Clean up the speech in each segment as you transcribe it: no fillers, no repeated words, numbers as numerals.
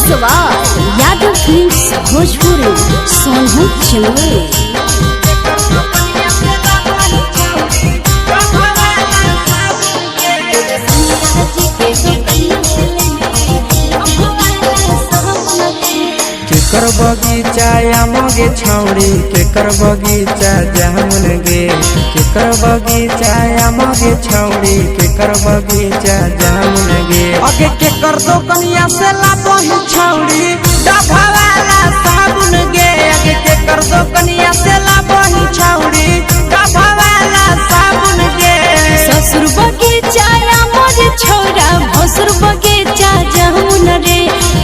सवार यादव फिल्म्स भोजपुरी सोनू चिमले। केकर बगीचा आमगे छौड़ी केकर बगीचा जामुन गे केकर बगीचा आमगे छौड़ी केकर बगीचा जामुन गे अगे केकर दो कनिया से लाबही छौड़ी डभावाला साबुन गे अगे केकर दो कनिया से लाबही छौड़ी डभावाला साबुन गे ससुर बगीचा आमर छौड़ा भसुर बगीचा जामुन रे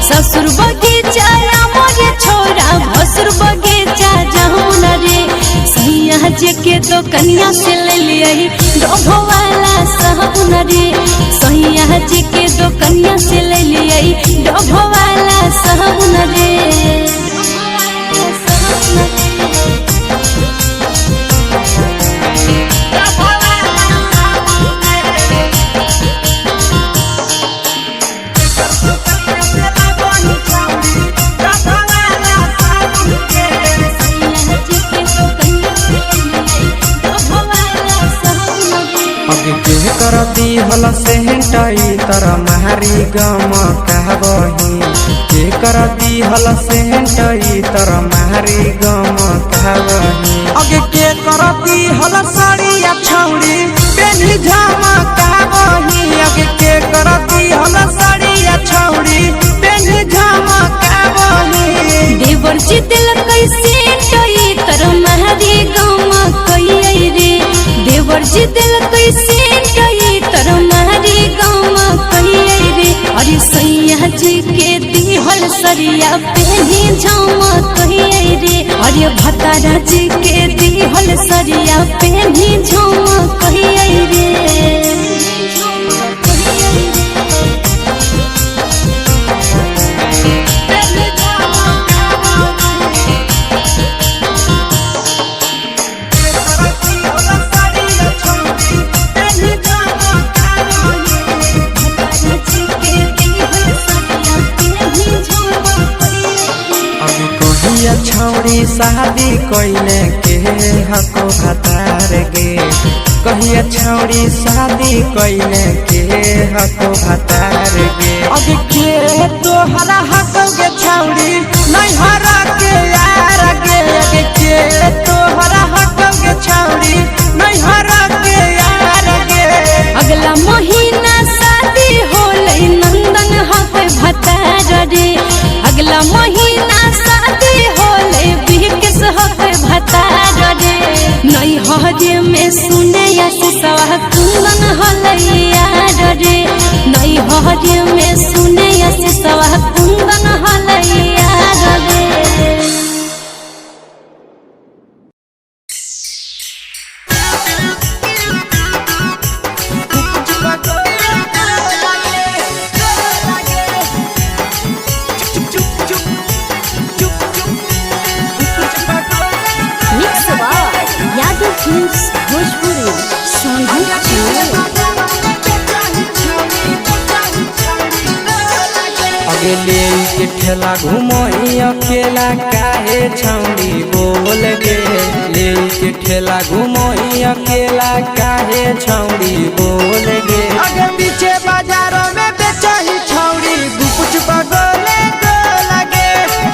ससुर बगीचा आमर छौड़ा भसुर बगीचा जामुन रे सैया जे के दो कनिया से ले लियई डभवाला साबुन रे सैया जे के दो कनिया से ले लियई डभवाला साबुन रे। कर दी हल से हेंटाई तर मारी गम कहबही के कर दी हल से हेंटाई तर मारी गम कहबही अगे के कर दी हल साड़िया छौड़ी पेनी झामा कहबही अगे के कर दी हल साड़िया छौड़ी पेनी झामा कहबही देवर जी दिल कैसे टई तर मारी गम कई रे देवर जी दिल कैसे टई तर मारी गम कई रे अरे सैया जी के दिहल सरिया पेनी झम कई रे अरे भतारा जी के दिहल सरिया पेनी झम कई रे। छौड़ी शादी कोइले के हको भतार गे कहिया छौड़ी शादी कोइले के हको भतार गे अगे के तो हरा हको गे छौड़ी नहीं हरा के यार गे अगे के तो हरा हको गे छौड़ी नहीं हरा के यार गे अगला महीना शादी होले नंदन हके भतार रे अगला महीना शादी होले बिहकेस हके भतार रे नई हरे में सुने सवा कुंदन होले यार रे नई हरे में सुने सवा कुंदन होले यार रे। यादव फिल्म्स भोजपुरी सोनू चिमले। अगे ले के ठेला घुमई अकेला काहे छौड़ी बोल गे ले के ठेला घुमई अकेला काहे छौड़ी बोल गे अगे पीछे बाजारों में बेचही छौड़ी गुपुच बगले को लगे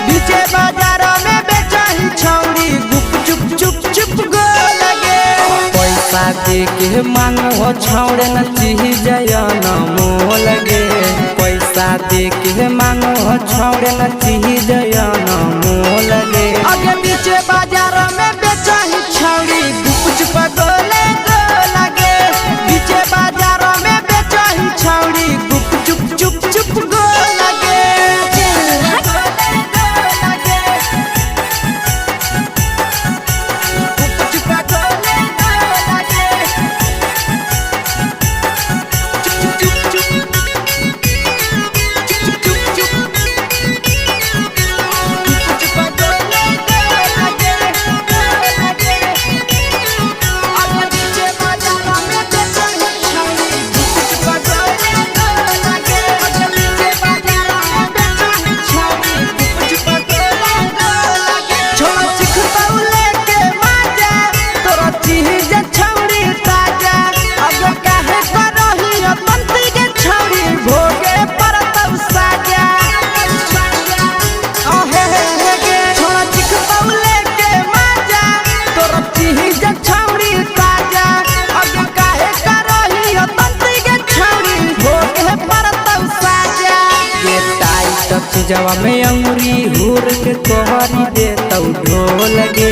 पीछे बाजारों में बेचही छौड़ी गुप चुप चुप चुप गो लगे पैसा दे के मांगो छौड़े न चीज न मोल गे पैसा दे के मांगो छौड़े न चीज न मोल गे अगे पीछे बाजारों में बेचही छौड़ी गुपुच बगले को लगे पीछे बाजारों में बेचही छौड़ी गुप चुप चुप चुप गो लगे चीजवा में अंगुरी हुर के कहरी दे तौ ढोल गे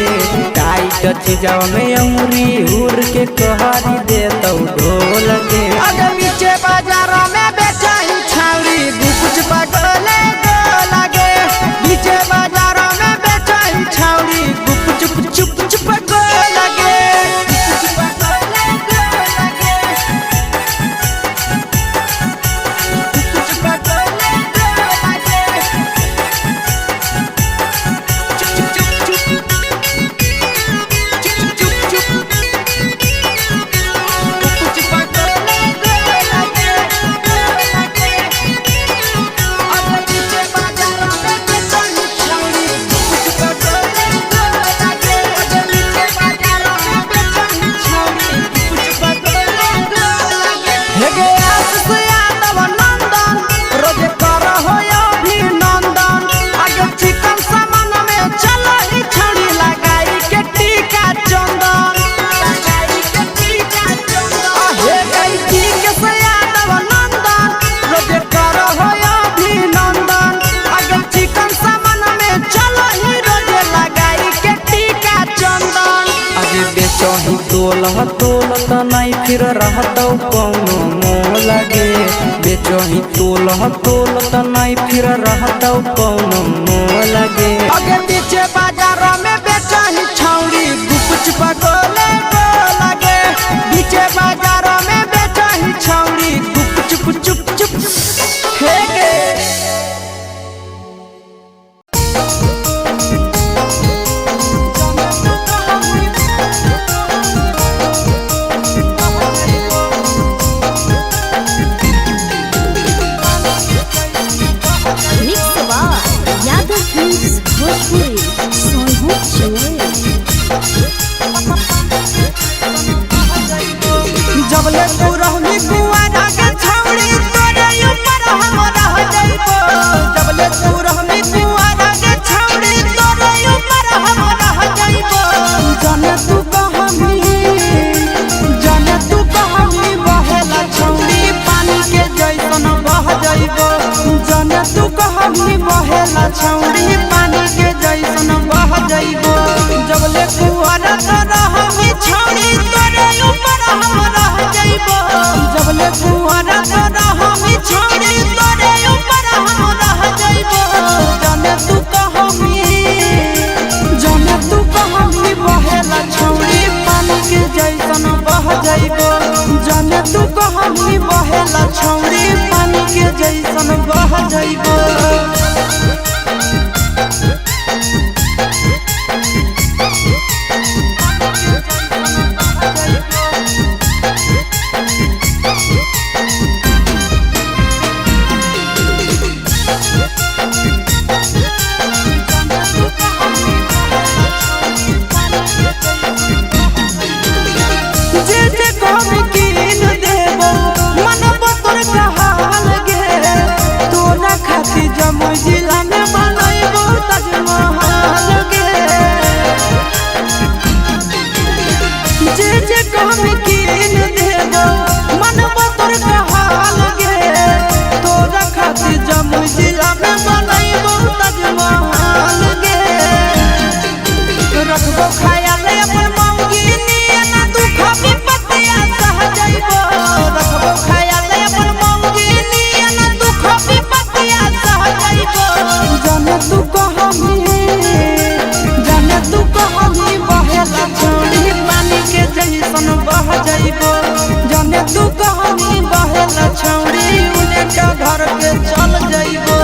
टाइट चीजवा में अंगुरी हुर के कहरी दे तौ ढोल गे अगर नीचे बाजार में बेचाई छावरी कुछ पगले लगे नीचे बाजार में बेचाई छावरी चुप चुप चुप लगे बेचही तोलत नहीं फिर रहतौ कौनो मोल गे बेचही तोलत नहीं फिर रहतौ कौनो मोल गे अगे नीचे बाजार में बेचही छौरी गुपच पगले लगे नीचे बाजार में बेचही छौरी गुप चुप चुप हे गे जबले तू रहनी कुआरा के छौरी तोरे ऊपर हम रह जाइबो जबले तू रहनी कुआरा के छौरी तोरे ऊपर हम रह जाइबो जाने तू कहमी बहेला छौरी पानी के जैसन बह जाइबो जाने तू कहमी बहेला छौरी पानी के जैसन बह जाइबो जबले कुआरा तो रहमी छौरी तोरे ऊपर हम रह जाइबो जबले कुआरा तो रहमी छौरी तोरे ऊपर हम रह जाइबो जाने तू कहमी बहेला छौरी पानी के जैसन बह जाइबो जाने तू कहमी बहेला छौरी पानी के जैसन बह जाइबो जिला में बनैबो ताजमहल गे जे कहमी कीन देबो मनबो तोर कहल गे तोरा खातिर जमुई जिला में बनैबो ताजमहल गे रखबो खायाले अपन मौगी नियना दुख विपत्तिया सह जाइबो रखबो खायाले अपन मौगी नियना दुख विपत्तिया सह जाइबो जाने तू कहमी बहेला छौरी पानी के जैसन बह जाइबो जाने तू कहमी बहेला छौरी उन्हें के घर के चल जाइबो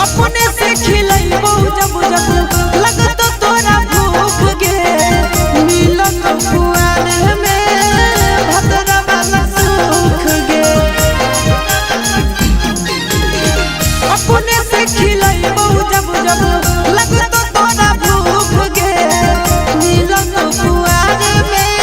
अपने से खिलैबो जब लगत तोरा भूख गे मिलत कुआर में भद्रा वाला सुख गे अपने से खिलैबो जब लगत तोरा भूख गे मिलत कुआर में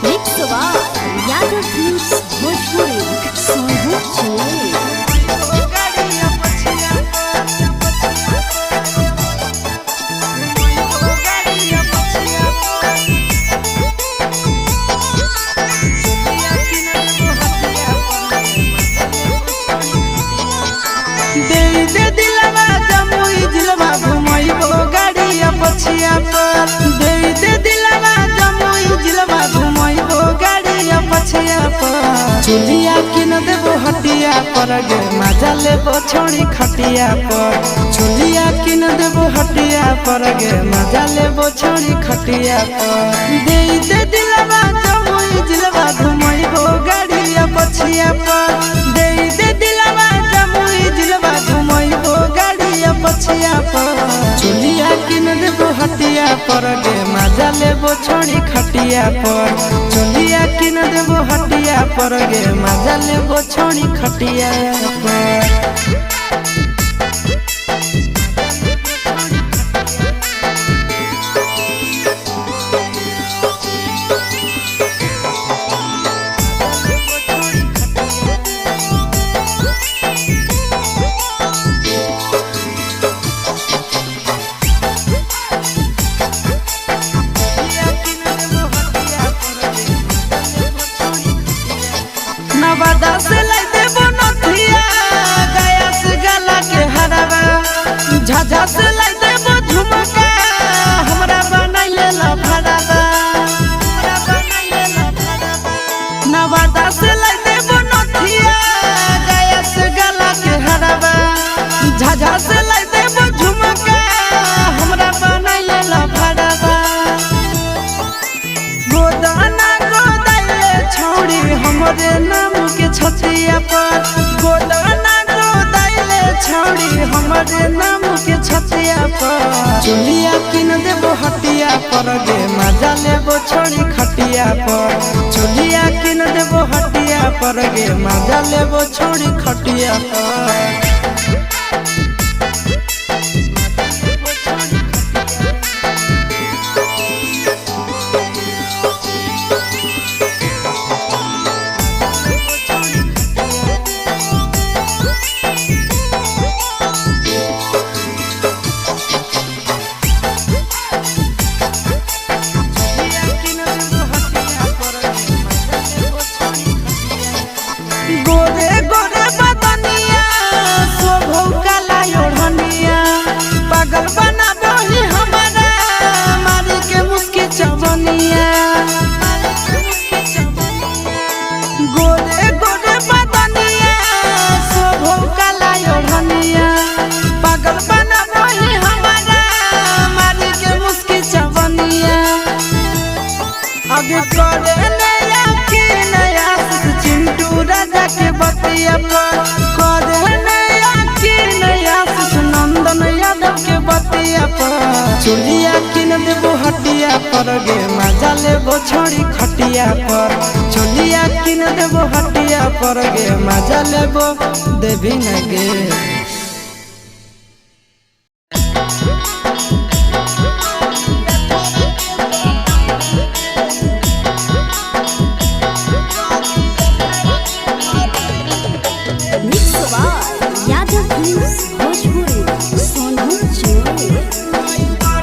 Mix Yaga Films Bhojpuri Sohu Chile दे दिलवा जमुई जिलवा घुमैबो गाड़िया पछिया पर दे दिलवा जमुई जिलवा घुमैबो गाड़िया पछिया पर चुलिया किन देबो हटिया पर गे मजा लेबो छोड़ी खटिया पर चुलिया किन देबो हटिया पर गे मजा लेबो छोड़ी खटिया पर दे दिलवा जमुई जिलवा घुमैबो गाड़िया पछिया पर दे दिलवा जमुई जिलवा घुमैबो गाड़िया पछिया पर चुलिया किन देबो हटिया पर गे मजा लेबो छोड़ी खटिया पर चुलिया किन देबो हटिया पर गे मजा लेबो छोड़ी खटिया पर नवादा से लाई देबो नथिया गया से गला के हरावा झाझा से लाई देबो झुमका हमरा बनैले लफड़ावा नवादा से लाई देबो नथिया गया से गला के हरावा झाझा से लाई देबो झुमका हमरा बनैले लफड़ावा गोदाना गोदाइले छोड़ी हमरे नाम के छतिया पर गोदाना गोदाइले छोड़ी हमरे नाम के छतिया पर चुलिया किन देबो हटिया पर गे मजा लेबो छोड़ी खटिया पर चुलिया किन देबो हटिया पर गे मजा लेबो छोड़ी खटिया पर गोरे गोरे बदनिया शोभौ काला ओढ़निया पागल बनाबो ही हमारा मारी के मुस्की चवनिया गोरे गोरे बदनिया शोभौ काला ओढ़निया पागल बनाबो ही हमारा मारी के मुस्की चवनिया आगे करे नया के नया चिंटू राजा के बतिया पर करे नया के नया नंदन यादव के बतिया पर चुलिया किन देबो हटिया पर गे मजा लेबो छोड़ी खटिया पर चुलिया किन देबो हटिया पर गे मजा लेबो देबी न गे Mix Yaga Films Bhojpuri Sohu Chile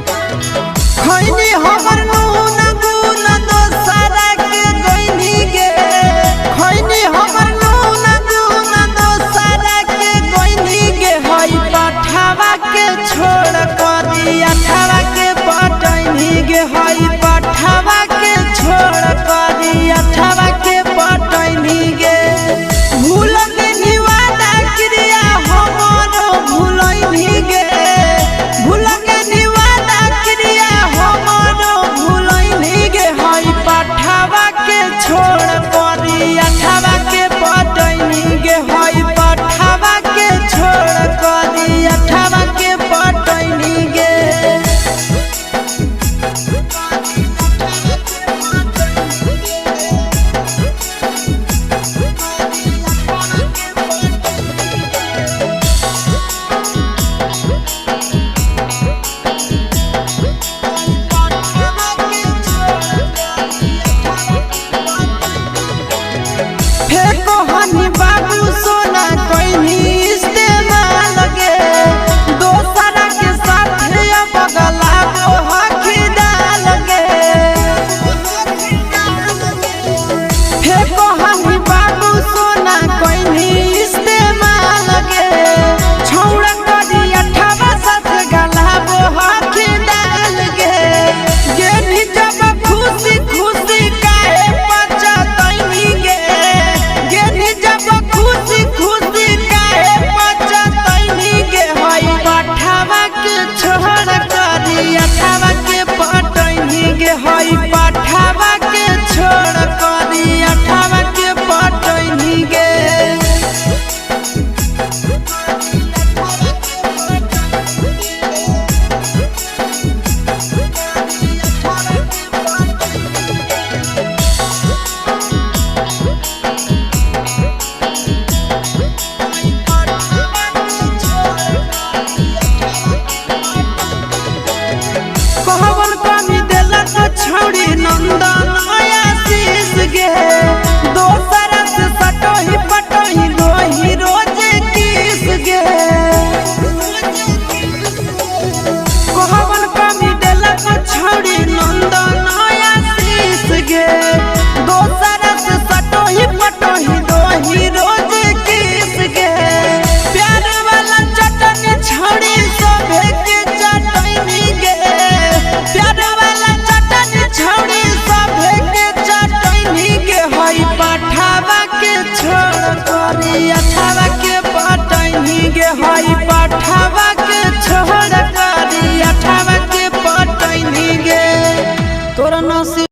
खैनी हमर नून गुन दोसरा के गइनी गे करी अठावा के पटनी गे हई पठावा के छोड़ करी अठावा के पटनी गे छौड़ी नंदन आशीष गे दोसर से सटोही पटोही रोही रोज किस गे कोहवन कमी देलक छौड़ी नंदन आशीष गे दोसर से सटोही पटोही रोही रोज किस गे प्यार वाला चटनी छौड़ी सोभे के चटनी गे प्यार वाला छौड़ी सभे के चटनी के हई पठावा के छोड़ करी अठावा के पटनी गे हई पठावा के छोड़ करी अठावा के पटनी गे तोरा नसीब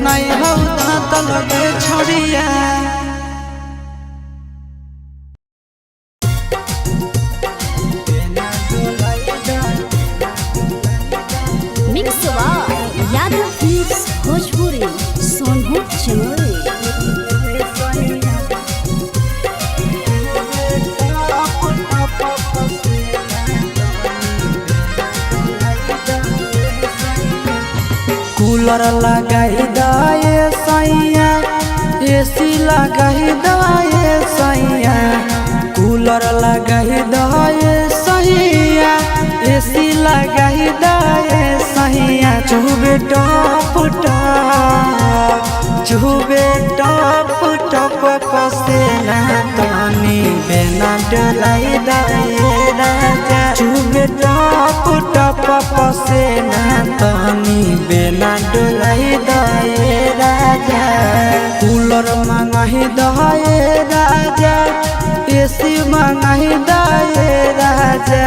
नहीं हो त लगे छोड़िया यादव फिल्म्स भोजपुरी सोनू चमोली कूलर लगाई दाए सैया एसी लगाई दाए सैया कूलर लगाई दाए सैया एसी लगाई दाए सैया चुबे टप टप चुबे टप टप पसेना तनी बेना डलाई दाए राजा चुबे टप टप पसेना तनी बेना डलाई दाए राजा कूलर मंगाही दाए राजा एसी मंगाही दाए राजा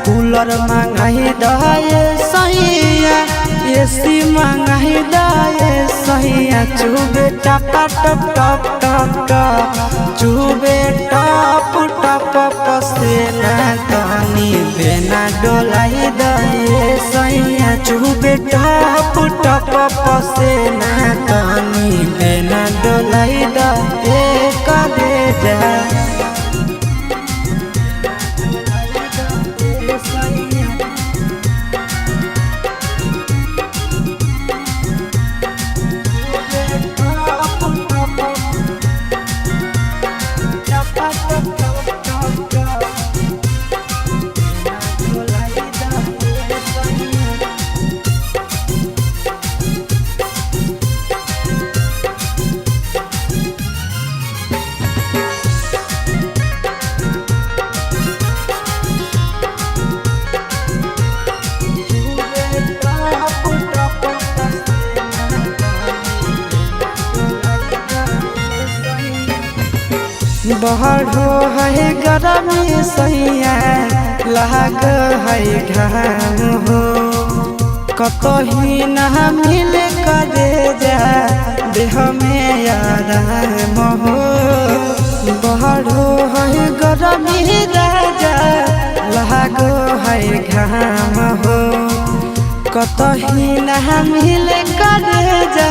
कूलर मंगाही दाए सैया एसी मंगाही दाए सैया चुबे टप टप टप टप टप चुबे टप टप पसेना तनी बेना डोलाई दाए सैया चुबे टप टप पसेना तनी बेना डोलाई दाए करे जा बहरो है गरमी सैया लाग है घाम हो कतही न मिल करे जा देह में आराम हो बहरो है गरमी राजा लाग है घाम हो कतही न मिल करे जा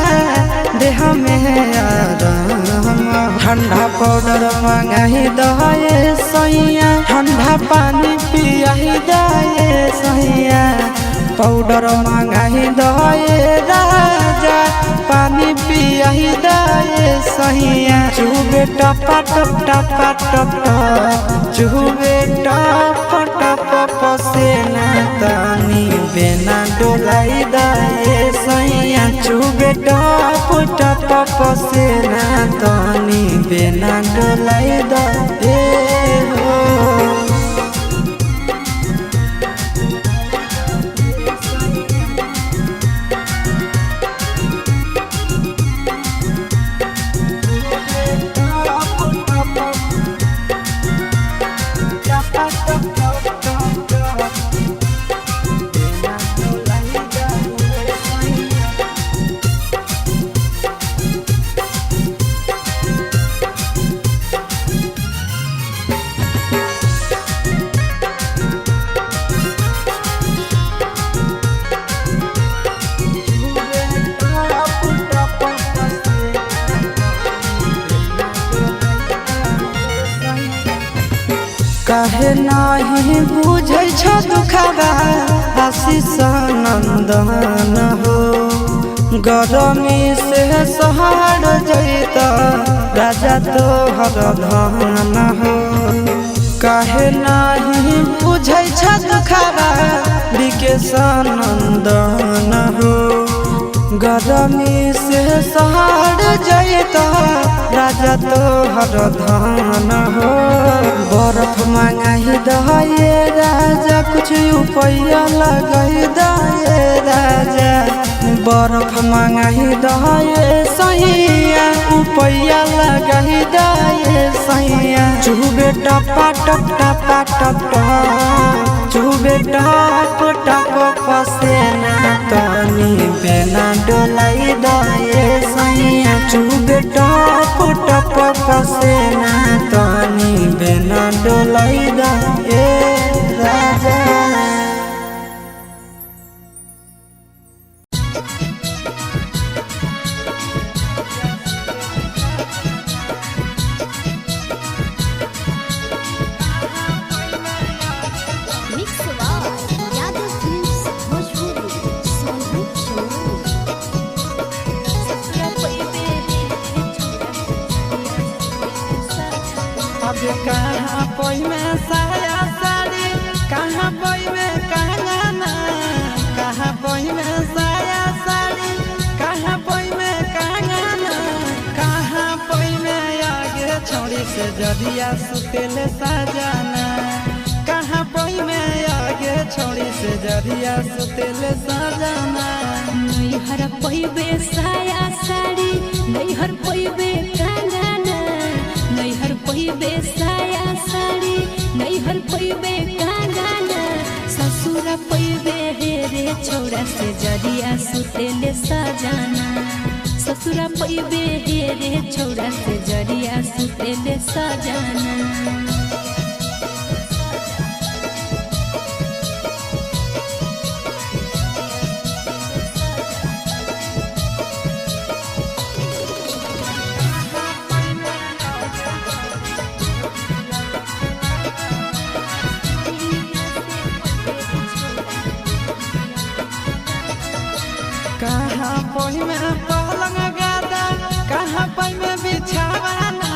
देह में आराम ठंडा पाउडर मंगाही दाए सैया ठंडा पानी पियाही दाए सैया पाउडर मंगाही दाए राजा पानी पियाही दाए सैया चुबे टपा टप टपा टप टप चुबे टप टप पसेना तनी बेना डोलाई दाए सैया चुबे टप टप पसेना तनी बेना डोलाई दाए हो काहे नाही बुझै छ दुखबा आशीष नंदन हो गरमी से सहर जैत राजा तोहर धन हो काहे नाही बुझै छ दुखबा विकेश नंदन हो गरमी से सहर जैत राजा तोहर धन हो बर्फ मंगाई दे राजा कुछ रुपया लगाई दे राजा बर्फ मंगाई दे सैया रुपया लगाई दे सैया चुबे टपा टप टपा टप चुबे टप टप पसेना तनी बेना डोलाई दे सैया चुबे टप टप पसेना तनी बेना डोलाई दे राजा कहाँ कोई में साया साड़ी कहाँ कोई में कंगना कहाँ कोई में साया साड़ी कहाँ कोई में कंगना कहाँ कोई में आगे छोड़ी से जदिया सुतेले सजाना कहाँ कोई में आगे छोड़ी से जदिया सुतेले सजाना नैहर पैबे साया साड़ी नैहर पैबे कंगना नैहर पैबे साया साड़ी नैहर पैबे कंगना ससुर पैबे हे रे छोरा से जदिया सुतेले सजाना ससुर पैबे हे रे छोरा से जदिया सुतेले सजाना कहाँ कोई में पलंग गादा कहाँ कोई में बिछावाना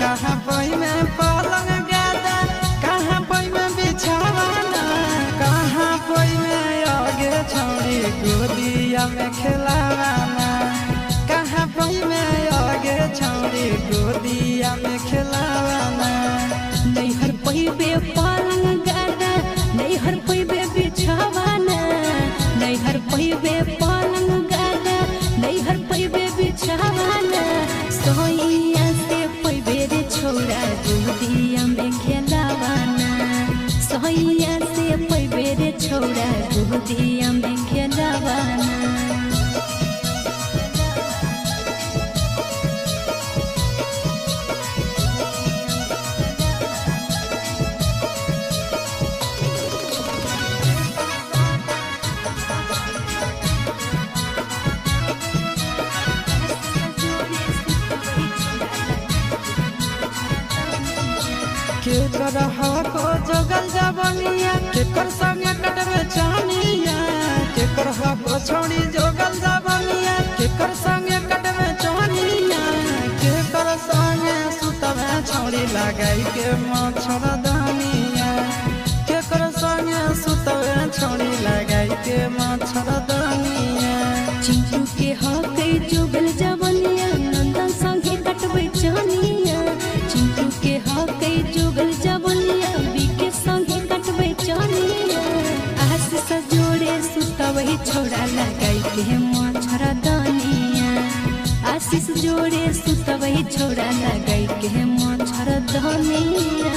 कहाँ कोई में पलंग गादा कहाँ कोई में बिछावाना कहाँ कोई में आगे छोड़ी गोदिया में खिलावाना कहाँ कोई में आगे छोड़ी गोदिया में खिलावाना नैहर पैबे पलंग गादा नैहर पैबे बिछावाना नैहर पैबे पलंग गादा नैहर पैबे बिछावाना सोइया से पैबे रे छोरा गोदिया में खेलावाना सोइया से पैबे रे छोरा गोदिया में खेलावाना केकर हको जगल जबनिया केकर संगे कटबे चानिया केकर हको छोड़ी जगल जबनिया केकर संगे कटबे चानिया केकर संगे सुतबे छोड़ी लगाई के मच्छर दानिया केकर संगे सुतबे छोड़ी लगाई के मच्छर दानिया चिंटू के हके जुगल जबनिया नंदन संगे कटबे चानिया चिंटू के हके जुगल जबनिया बीके संगे कटबे चानिया आशीष जोड़े सुतबे छोड़ा लगाई के मच्छर दानिया आशीष जोड़े सुतबे छोड़ा लगाई के मच्छर दानिया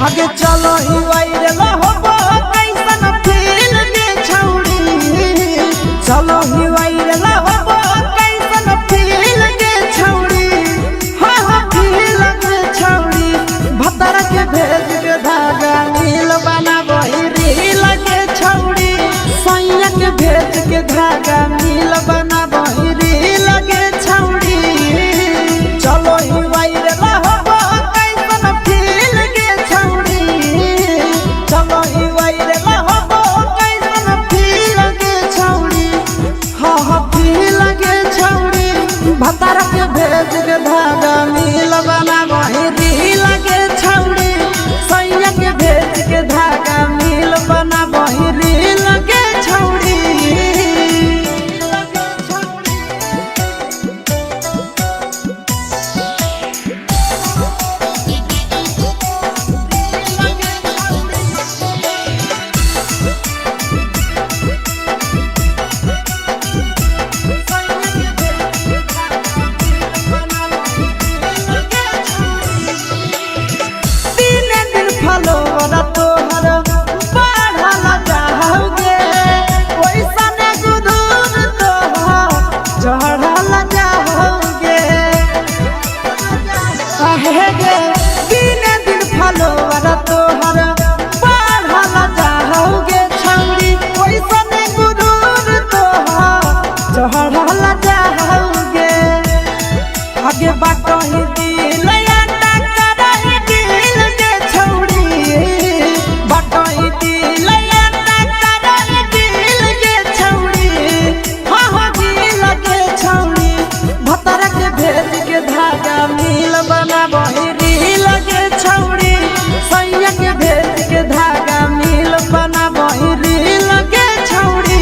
आगे चलो ही वायरल होबो कैसन फील के छौड़ी चलो ही वायरल होबो कैसन फील के छौड़ी हाँ फील के छौड़ी भतर के भेज के धागा नील बनाबो रील के छौड़ी सैया के भेज के धागा नील बनाबो रील के छौड़ी चलो ही वायरल होबो कैसन फील के छौड़ी चलो ही वायरल होबो कैसन फील के छौड़ी हाँ फील के छौड़ी भतर के भेज के धागा नील बनाबो रील के छौड़ी सैया के भेज के धागा नील बनाबो रील के छौड़ी फलोवर तोहर बढ़ल जाओगे ओइसन गुरूर तोहर चढ़ल जाओगे आहे गे दिन फलोवर तोहर बढ़ल जाओगे छौड़ी ओइसन गुरूर तोहर चढ़ल जाओगे आगे बाटही दिल धागा मील बनाबो रील के छौड़ी सैया के भेज के धागा मील बनाबो रील के छौड़ी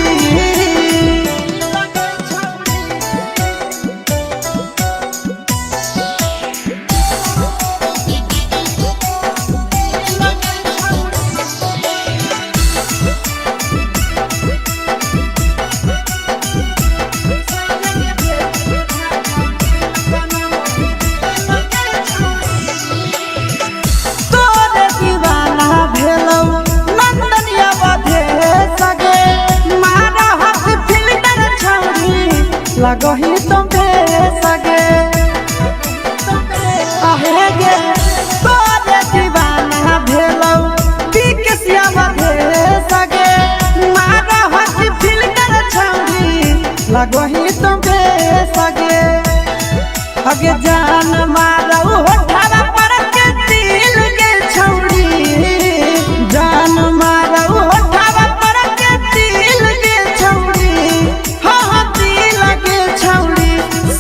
लगही तुम्हे सगे आहे गे तोरे दीवाना भेलौ बिकसिया बधे सगे मारा हसी फिल्टर छौड़ी लगही तुम्हे सगे अगे जान मारौ होठवा पर के दिल के छौड़ी जान मारौ होठवा पर के दिल के छौड़ी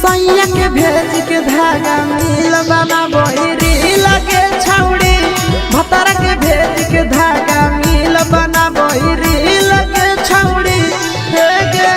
सैया के भेज के धागा मील बनाबो रील के छौड़ी भतर के भेज के धागा मील बनाबो रील के छौड़ी हे गे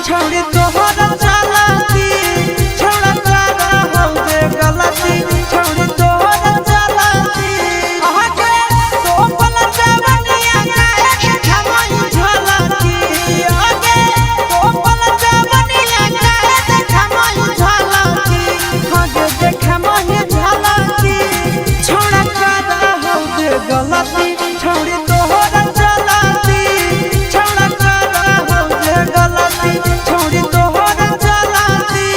छौड़ी तोहर चलती छौड़ा कर हो जे गलती छौड़ी तोहर चलती आगे तो पल जवनिया काहे के खमई झलती आगे तो पल जवनिया काहे के खमई झलती आगे जे खमई झलती छौड़ा कर हो जे गलती छौड़ी तोहर चलती छौड़ा कर हो जे गलती छौड़ी तोहर चलती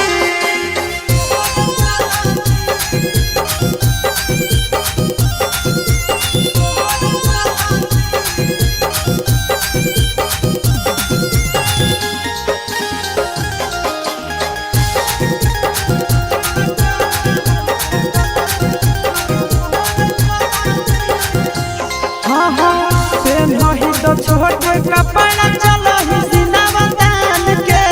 हाँ पेन ही तो छोट कपड़ा चलो ही सिनेमा तान के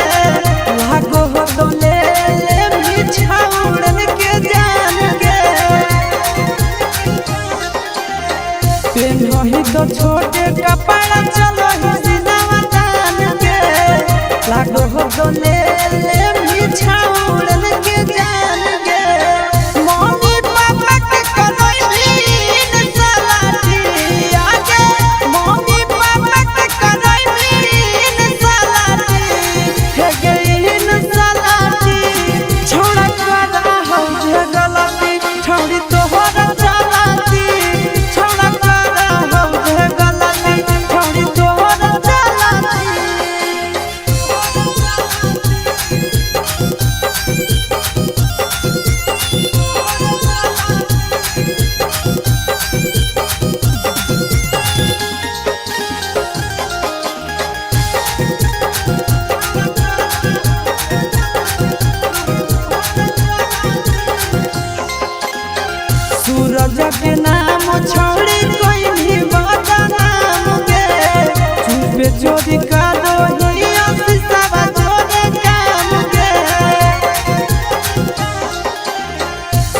चुपे चोरी का रोहिया शीशा जोड़े काम गे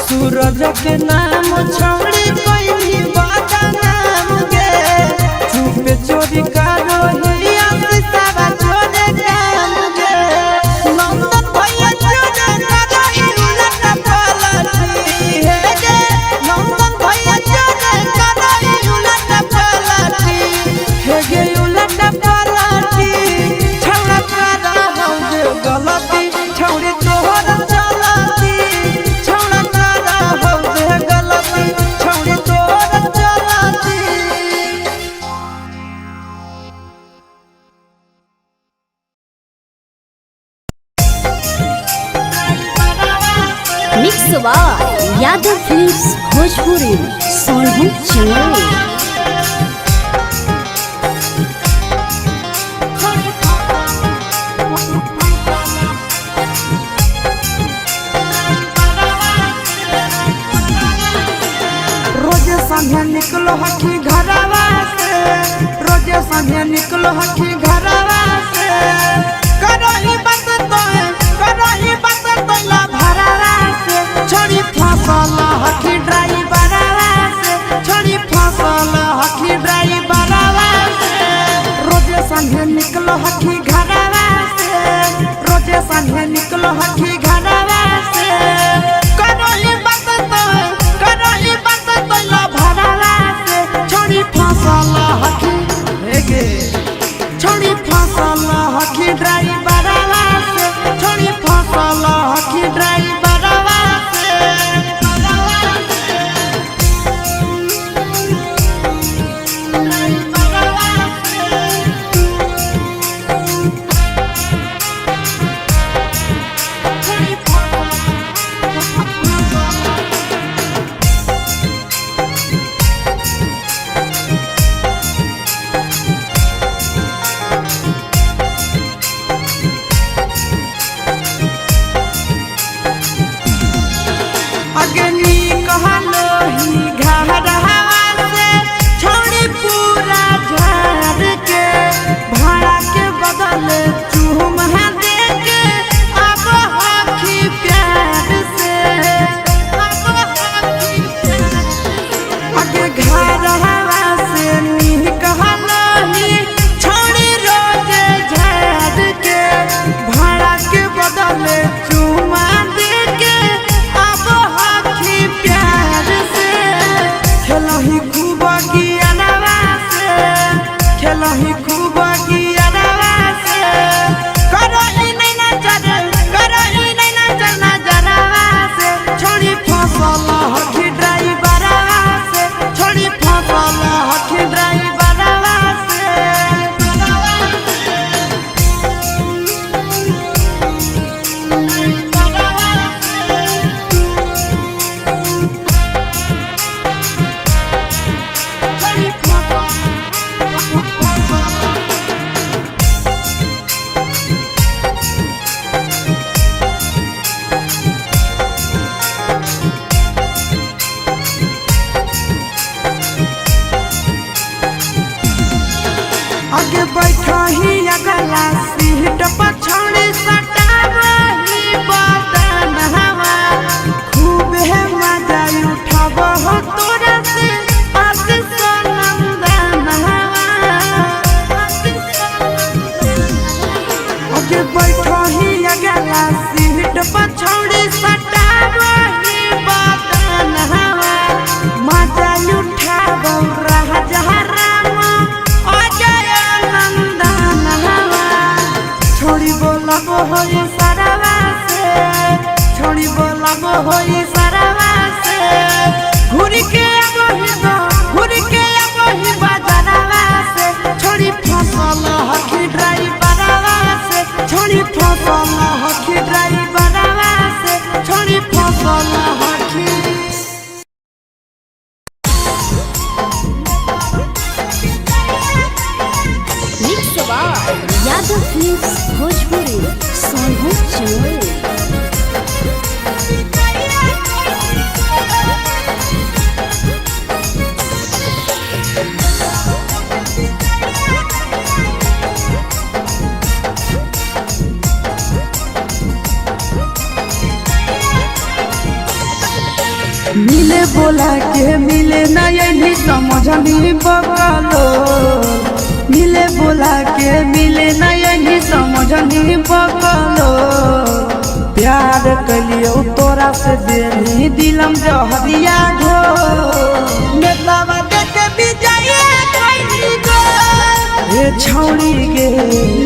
सूरज के नाम छौड़ी कोई बात नाम गे चुपे चोरी का रोहिया शीशा जोड़े काम गे नंदन भैया जोड़े कराई उलट पलटी हे गे नंदन भैया जोड़े कराई उलट पलटी हे गे उलट पलटी छौड़ा करा हो जे गलती छौड़ी तोहर चलती छौड़ा करा हो जे गलती छौड़ी तोहर चलती। Mix by Yadav films Bhojpuri Sonu channel. रोजे संगे निकलो हकी घरवा से रोजे संगे निकलो हकी घरवा से करही बात तो ला भरवा से छोड़ी फसल हकी ड्राइवरवा से छोड़ी फसल हकी ड्राइवरवा से रोजे संगे निकलो हकी घरवा से रोजे संगे निकलो हकी घरवा से करही बात तो ला भरवा से छोड़ी फसल हकी हेगे छोड़ी फसल हकी ड्राइवरवा से छोड़ी फसल हकी ड्राइवरवा से अग्नि कहलो ही घरवा से छोड़ी पूरा झाड़ के भाड़ा के बदले चूम दे के अब हकी प्यार से अगे घरवा से नी कहलो ही छोड़ी रोजे झाड़ के भाड़ा के बदले चूम दे के अब हकी प्यार से खेलही खूब गियानवा से खेलही खूब गियानवा से करही नहीं नजर नजरवा से छोड़ी फसल हकी ड्राइवरवा से छोड़ी फसल हकी ड्राइवरवा से आगे बैठा ही अगला सीट पर छोड़ी सटावही बदन हवा खूब है मजा उठाव हो तोरा से आशीष नंदन हवा आगे बैठा ही अगला सीट पर छोड़ी सटावही बदन हवा मजा उठाव रहा जहराम छोड़ी बोलाबो होई सारावा से छोड़ी बोलाबो होई सारावा से घुरी के आबो ही बाजारवा से छोड़ी फसल हकी ड्राइवरवा से छोड़ी फसल हकी ड्राइवरवा से छोड़ी फसल हकी mix by Yadav films Bhojpuri Sonu channel. मिले बोला के मिले ना यही समझनी बकलो मिले बोला के मिले ना यही समझनी बकलो प्यार कलियो तोरा से देनी दिलम जहरिया घो नेतावा देखे विजय कैली गो ए छौड़ी गे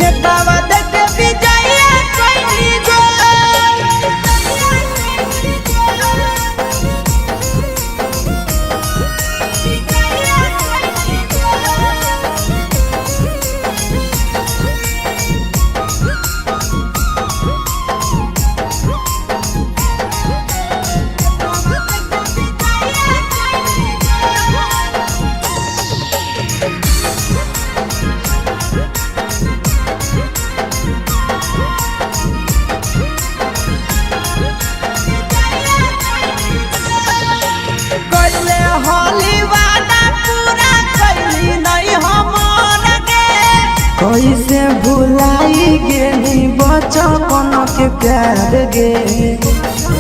नेतावा देखे विजय कैली गो कैसे भुलाई गेली बचपन के प्यार गे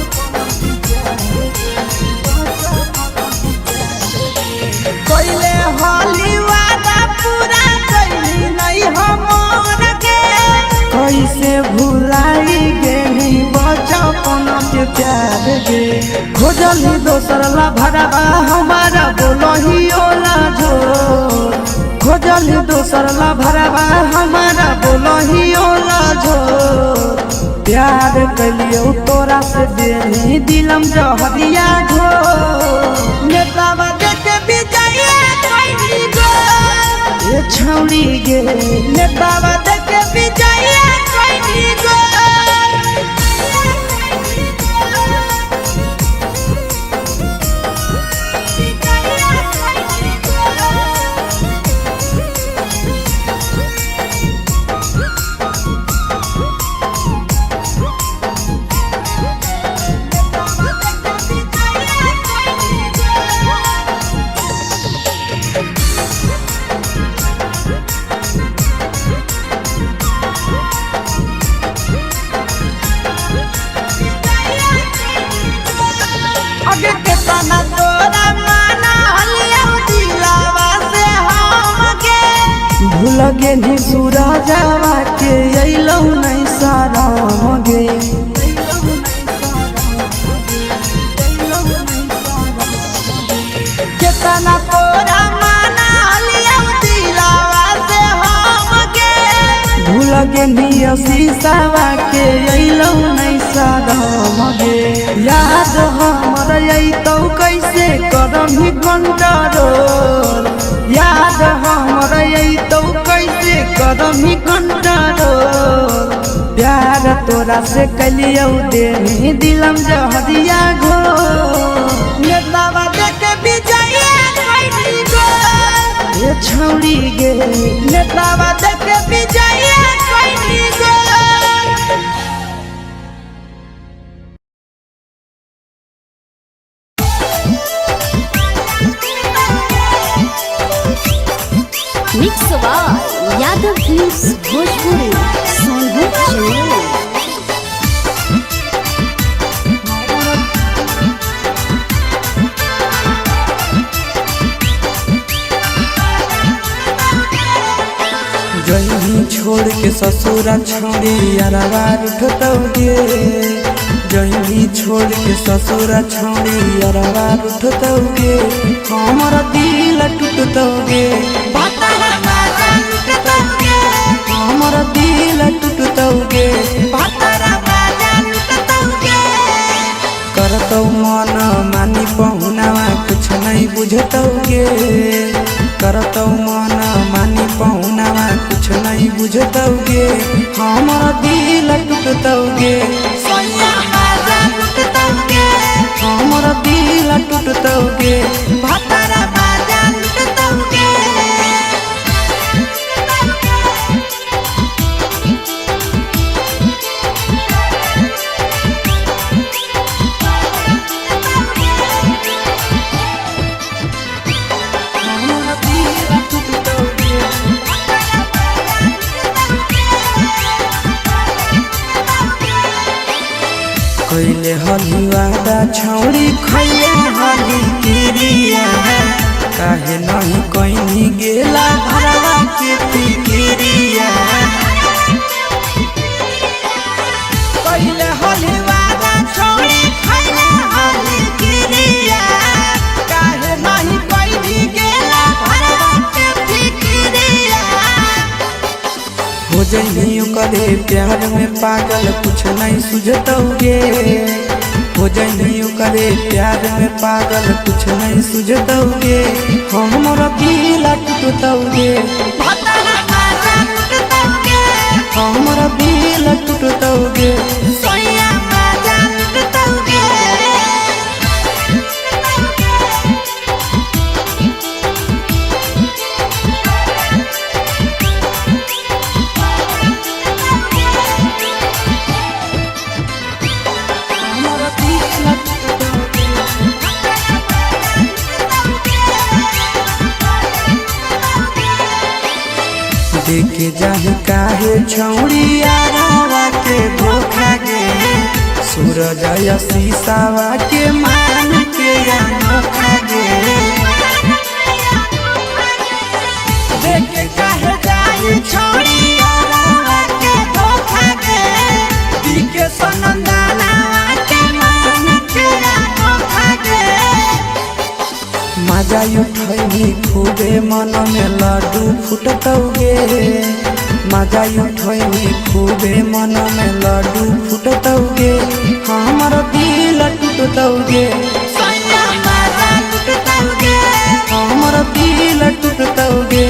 कैले होली वादा पूरा कैली नहीं हमर गे कैसे भुलाई गेली बचपन के प्यार गे खोजली दोसर ला भरवा हमारा बोलही ओला झो खोजली दोसर ला भरवा हमारा बोलही ओला झो प्यार कलियो तोरा से देनी दिलम जहरिया घो नेतावा देखे विजय कैली गो ए छौड़ी गे नेतावा देखे विजय कैली गो भूल गेली सूरजवा के अइलौ नहीं साराम गे केतना तोरा माना लियौ दिलावा से हम गे भूल गेली शीशावा के अइलौ नहीं साराम गे याद हमर अइतौ कैसे करमही कंट्रोल याद हमर अइतौ कैसे करमही कंट्रोल प्यार तोरा से कलियौ देनी दिलम जहरिया घो नेतावा देखे विजय कैली गो ए छौड़ी गे नेतावा देखे विजय कैली गो mix by Yadav films Bhojpuri Sonbhadra channel जही छोड़ के ससुरा छोड़ी अरवा उठतौगे जही छोड़ के ससुरा छोड़ी अरवा उठतौगे हमर दिल टूटतौगे हमर दिल टूटतौगे करतौ मन मानी पहुनावा कुछ नहीं बुझतौगे करतौ मन मानी पहुनावा कुछ नहीं बुझतौगे हमर दिल टूटतौगे हमर दिल टूटतौगे कैले हलुआदा छौड़ी खैले हली किरिया काहे नहीं कहीं गेला भरवा के फिकिरिया कैले हलुआदा छौड़ी खैले हली किरिया काहे नहीं कहीं गेला भरवा के फिकिरिया हो जइयो करे प्यार में पागल कुछ नहीं सुझतौगे हो जइयो करे प्यार में पागल कुछ नहीं सुझतौगे हमरा दिल टूटतौगे हमरा दिल टूटतौगे देखे जाहि काहे छौड़ी आरावा के धोखा गे सूरज शीशावा के मान के अनोखा गे देखे काहे जाहि छौड़ी आरावा के धोखा गे दिके सनंदाना के मान के अनोखा गे मजा उठैनी खूबे मन में लड्डू फुटतौगे मजा उठैनी खूबे मन में लड्डू फुटतौगे हमर दिल टूटतौगे हमर दिल टूटतौगे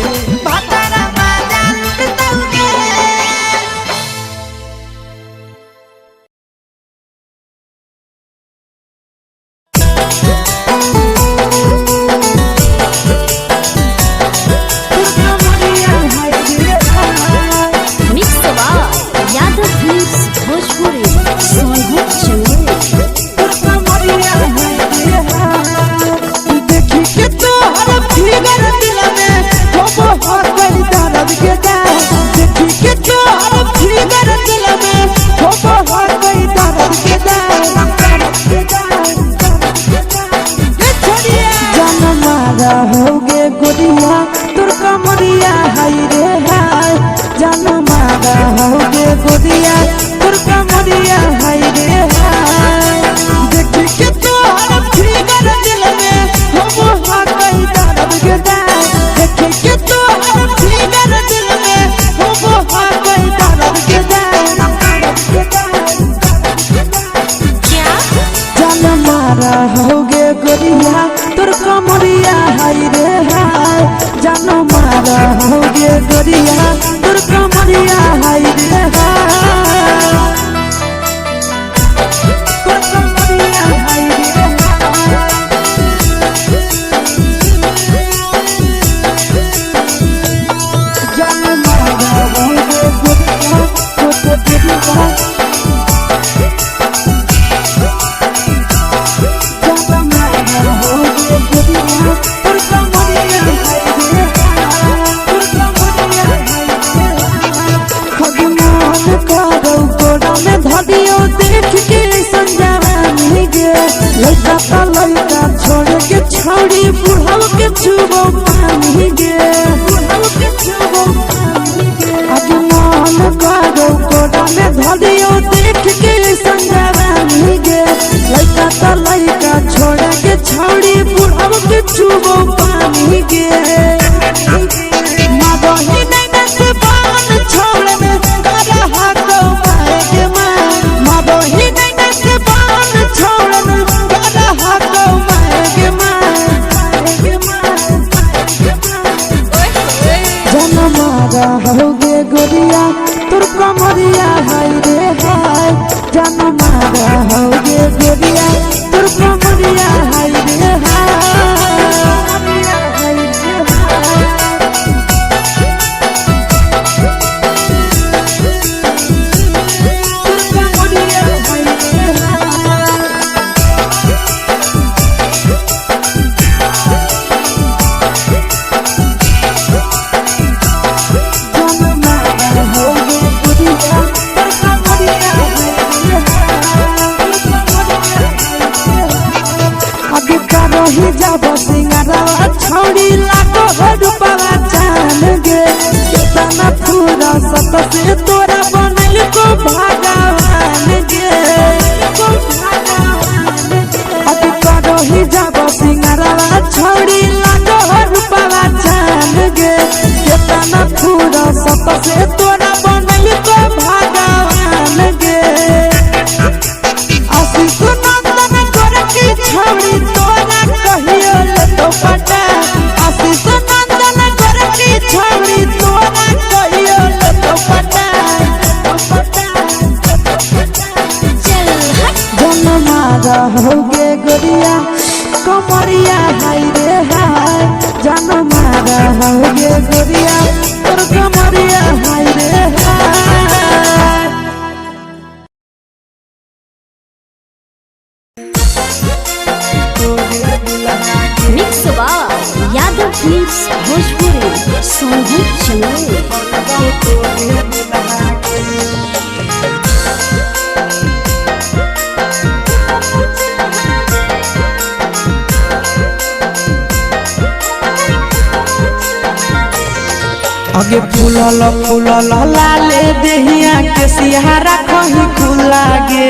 Yeah. फुर्सत से तोरा बनल को भगवान गे अब करो ही जब सिंगारवा छोड़ी लगो रूपवा जान गे केतना फुर्सत से तोरा बनल को भगवान गे आशीष नंदन गोरखी छौड़ी तोरा कहियो ले तो पटा आशीष नंदन गोरखी छौड़ी तोरा कहियो ले तो पटा जनमा रहोगे गोरिया कमरिया हाय रे हाय जनमा रहोगे गोरिया तोर कमरिया हाय रे हाय। मिक्स बार यादव फिल्म्स भोजपुरी सोनू चलो आगे फूलल फूलल लाले देहिया के सिहारा कहीं खुला गे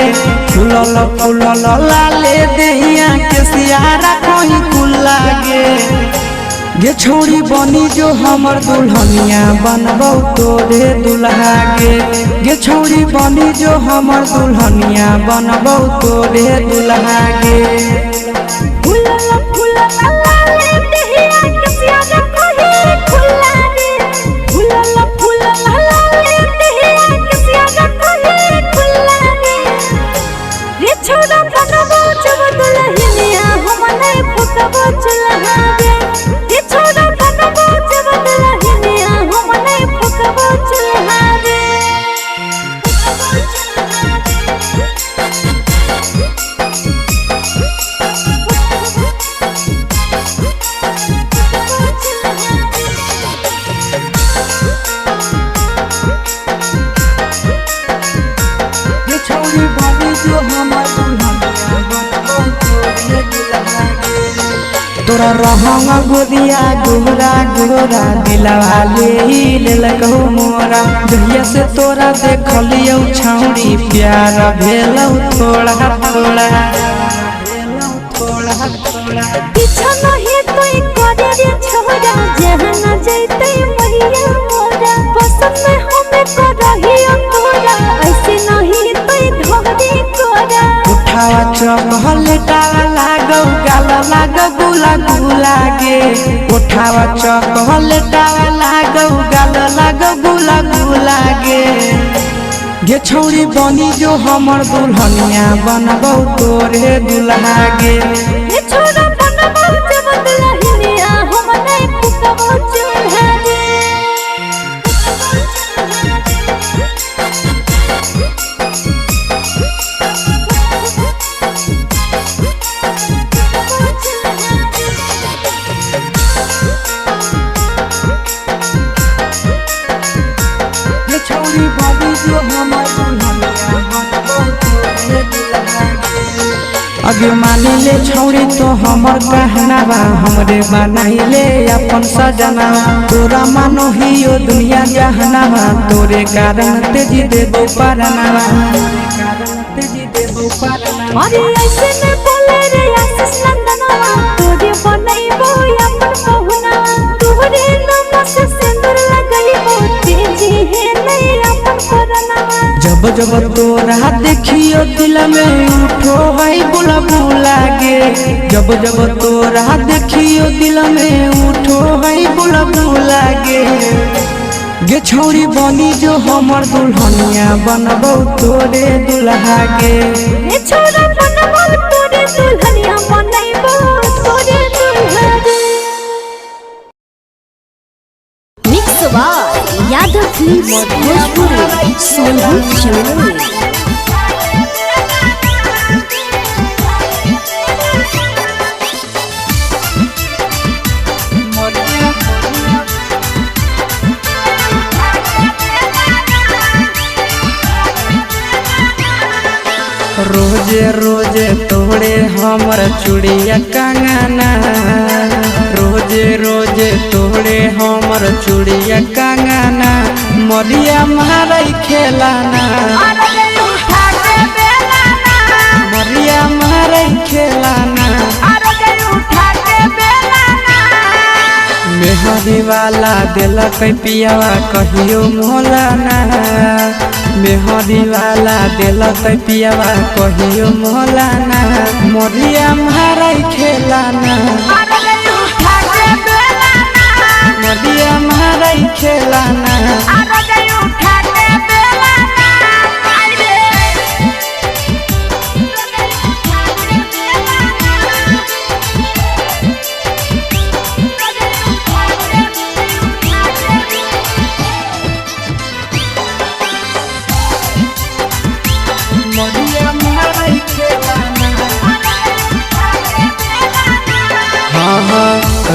फूलल फूलल लाले देहिया के सिहारा कहीं खुला गे छोड़ी बनी जो हमर दुल्हनिया बनबौ तोरे दुल्हा गे छोड़ी बनी जो हमर दुल्हनिया बनबौ तोरे दुल्हा गे फूलल फूलल लाले देहिया के सिहारा कहीं खुला गे फूलल फूलल लाले देहिया के सिहारा कहीं खुला गे रे छोड़ा बनबौ जब दुल्हनिया हम नहीं फुकबौ चुल्हा गे रे छोड़ा बनबौ जब दुल्हनिया हम नहीं फुकबौ चुल्हा गे छोड़ी बनी जो हमर दुल्हनिया बनबौ तोरे दुल्हा गे तोरा रहंग गोदिया गोरा गोरा दिलवा ले लकहु मोरा जहिया से तोरा देखलियौ छौड़ी प्यार भेलौ थोड़ा थोड़ा पीछा नहीं तोई करे रे छोरा जहां न जैते मैया मोरा पसंद में हमें करही तोरा ऐसे नहीं तोई धोरी तोरा उठावा चपहलेटावा लागौ गाला लागौ गुला गुला गे उठावा चपहलेटावा लागौ गाला लागौ गुला गुला गे छौड़ी बनी जो हमर दुल्हनिया बनबौ तोरे दुल्हा गे रे छोरा बनबौ जब दुल्हनिया हम नहीं फुकबौ चुल्हा गे छौड़ी बनी जो हमर दुल्हनिया बनबौ तोरे दुल्हा गे अगे मानी ले छौड़ी तो हमर कहनावा हमरे बनाइले अपन सजना तोरा मानो हियो दुनिया जहनावा तोरे कारण तेजी देबो परनावा अरे ऐसे न बोले रे आशीष नंदनवा तोरे बनैबो अपन पहुना तोरे नाम से सिंदूर लगैबो तेजी है नहीं अपन करनावा जब जब तोरा देखियो दिल में उठो है बुलबुला गे जब जब तोरा देखियो दिल में उठो है बुलबुला गे छौड़ी बनी जो हमर दुल्हनिया बनबौ तोरे दुल्हा गे रे छोरा बनबौ तोरे दुल्हनिया बनैबो तोरे दुल्हा गे मिक्स बार यादव फिल्म्स भोजपुरी सोनू चलो रोजे रोजे तोड़े हमर चूड़िया कंगना रोजे रोजे तोड़े हमर चूड़िया कंगना मरिया मारई खेलाना मरिया मारई खेलाना मेहदी वाला दिलक पियावा कहियो मोलाना मेहदी वाला दिलक पियावा कहियो मोलाना मरिया मारई खेलाना मरिया मारई खेलाना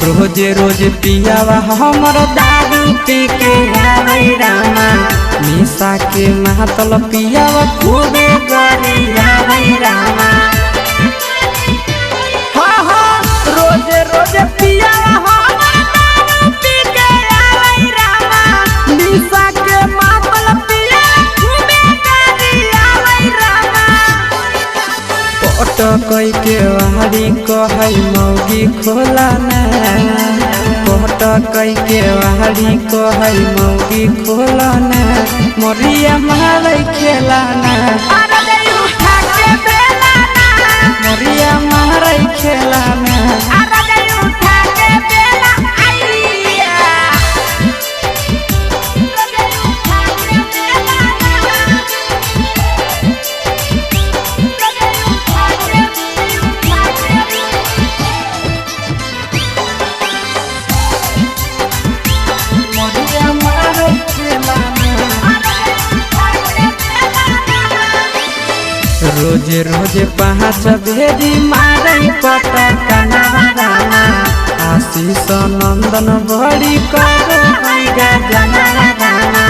रोजे रोजे पियावा हमर दारू पी के आवे रामा निशा के महतल पियावा खूबे गरी आवे रामा रोजे रोजे पियावा हमर दारू पी के आवे रामा निशा के महतल पियावा खूबे गरी आवे रामा पटकई के वारी कहई मौगी खोलाना पटकई के वारी कहई मौगी खोलाना मरिया मारई खेलाना मरिया मारई खेलाना रोजे रोजे पाँच भेजी मारई पटकना रामा आशीष नंदन बड़ी करो जना रामा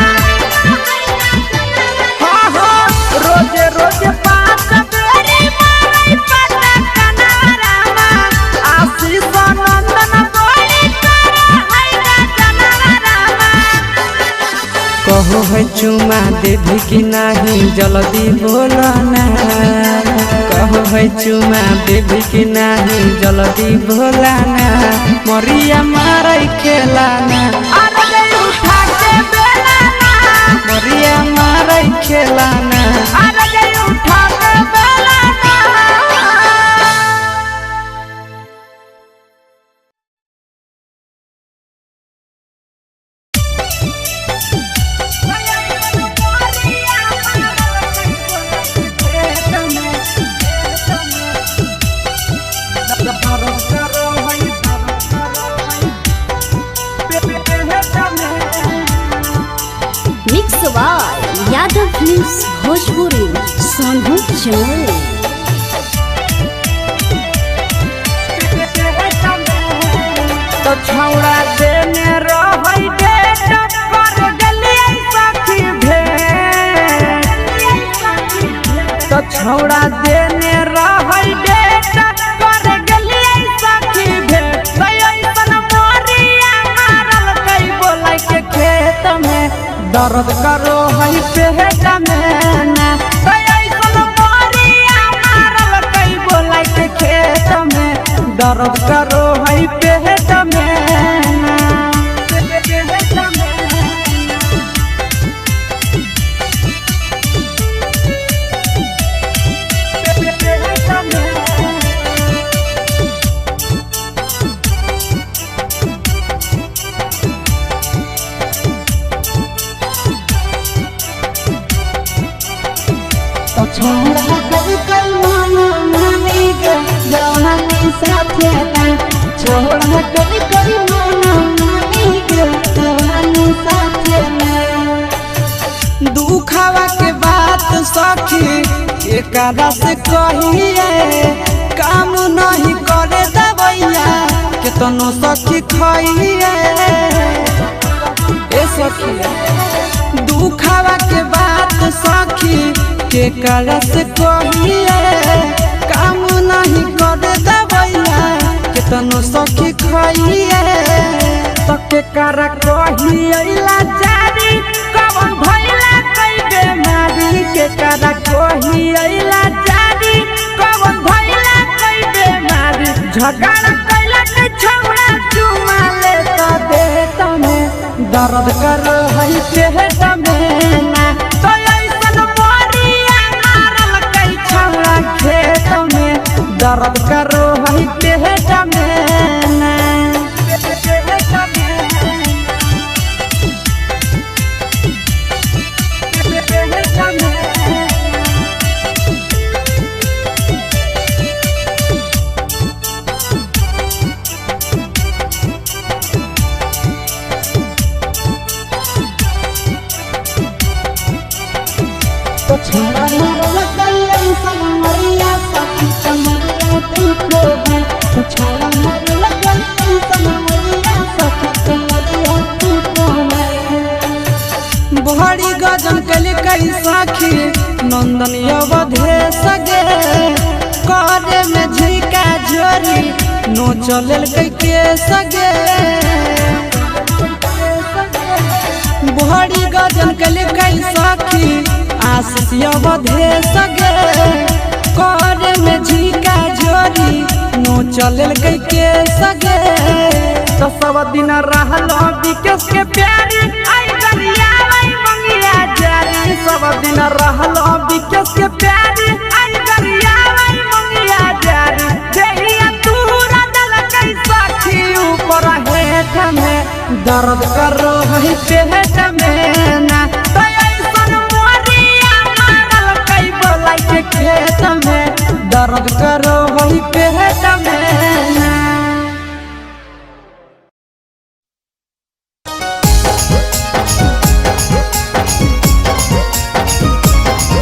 रोजे रोजे पाँच भेजी मारई पटकना रामा आशीष नंदन बड़ी करो जना रामा कहो है चुमा देवी की नहीं जल्दी बोलना कहो है चुमा देवी की नहीं जल्दी बोलना मरिया मारई खेलाना मरिया मारई खेलाना यादव फिल्म्स भोजपुरी सोनू चौल तो छौड़ा देने रहई डेट कर गलिए सखी भेंट तो छौड़ा देने रहई डेट कर गलिए सखी भेंट ऐसन मोरिया मारल कई बोलै के खेत में दर्द करो है पेट में ना ऐसन मोरिया मारल कई बोलै के खेत में दर्द करो है पेट में छोड़ा कभी कल माना मानी के जवानी साथे ना छोड़ा कभी कल माना मानी के जवानी साथे ना दुखावा के बात सखी एकरा से कहिए काम नहीं करे दवैया केतनो सखी खाइए ए सखी दुखावा के बात सखी के कलश कहिए काम नहीं करे दवैया केतनो सखी खाइए के करा कही अइला जारी कवन भइला कई बेमारी के करा कही अइला जारी कवन भइला कई बेमारी झगड़ा कैला के छौड़ा चुमा ले त दे तमे दर्द कर हई पेट में ना तो ऐसन मोरिया मारल कई छौड़ा खेत में दर्द कर हई पेट में ना बहरी गजन कल कई साखी नंदन अवधे सगे करे में झिका झोरी नो चलल कई के सगे बहरी गजन कल कई साखी आशीष अवधे सगे करे में झिका झोरी नो चलल कई के सगे तो सब दिन रहल विकेश के प्यारी आई गरिया मंगिया जारी सब दिन रहल विकेश के प्यारी आई गरिया मंगिया जारी देहिया तूरा दल कई साखी ऊपर हेठ में दर्द कर रही पेट में ना तो ऐसन मोरिया मारल कई बोला के खेत में दर्द कर रही पेट में ना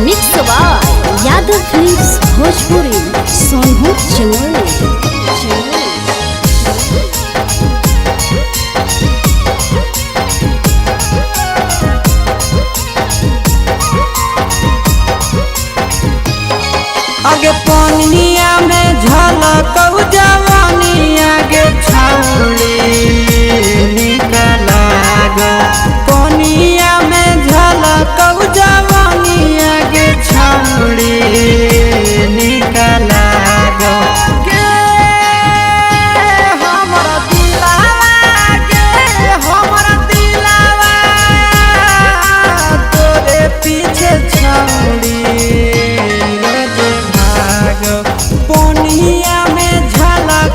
mix by Yadav films Bhojpuri Sonu चमोली आगे पानिया में झलक जवानी आगे छौड़ी निकला गो पानिया में झलक जवानी आगे छौड़ी निकला गो गे हमरा दिलावा गे हमरा दिलावा तोरे पीछे छौड़ी पानिया में झलक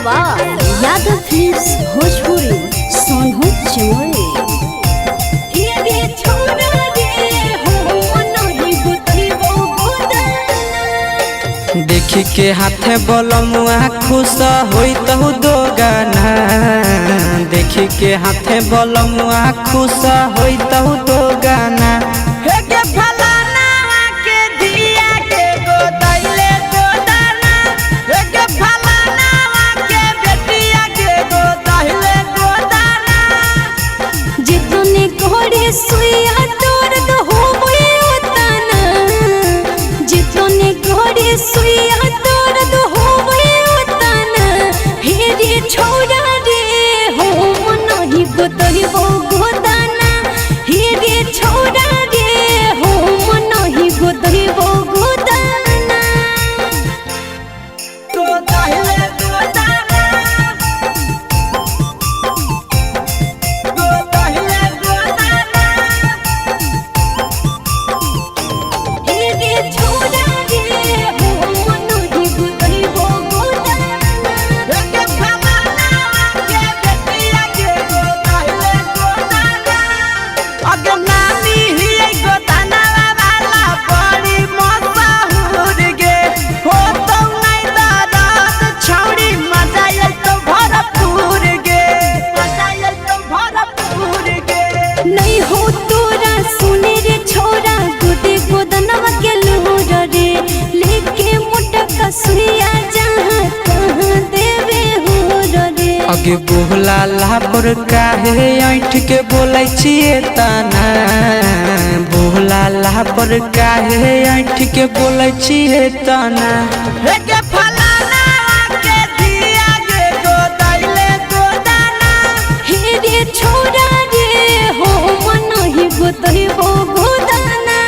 सवार यादव फिल्म्स भोजपुरी सोनू चमोली। देखी के हाथे बलमुआ खुश होई तहु दो गाना। देखी के हाथे बलमुआ खुश होई तहु दो गाना। सुइया दर्द होवे उतना, जितने घड़ी सुइया दर्द होवे उतना। हे रे छोड़ा रे हो नहीं गोतही वो गोदाना। हे रे छोड़ा रे हो नहीं गोतही वो गोदाना। तो दाहिले गोदाना अगे बोला लापर काहे ऐठ के बोलै छिए तना। बोला लापर काहे ऐठ के बोलै छिए तना। हे रे छोड़ा रे हो नहीं गोतही वो गोदाना।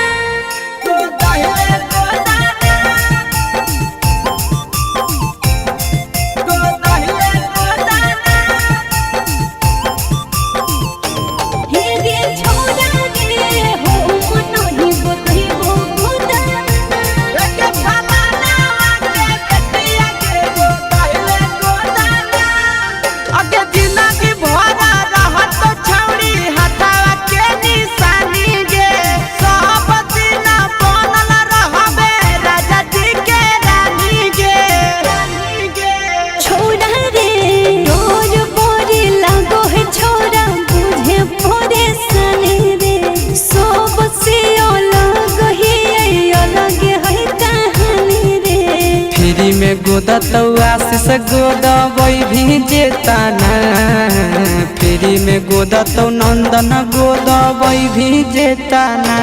गोदा तो आशीष गोदा वही भी जेताना। फ्री में गोदा तो नंदन गोदा वही भी जेताना।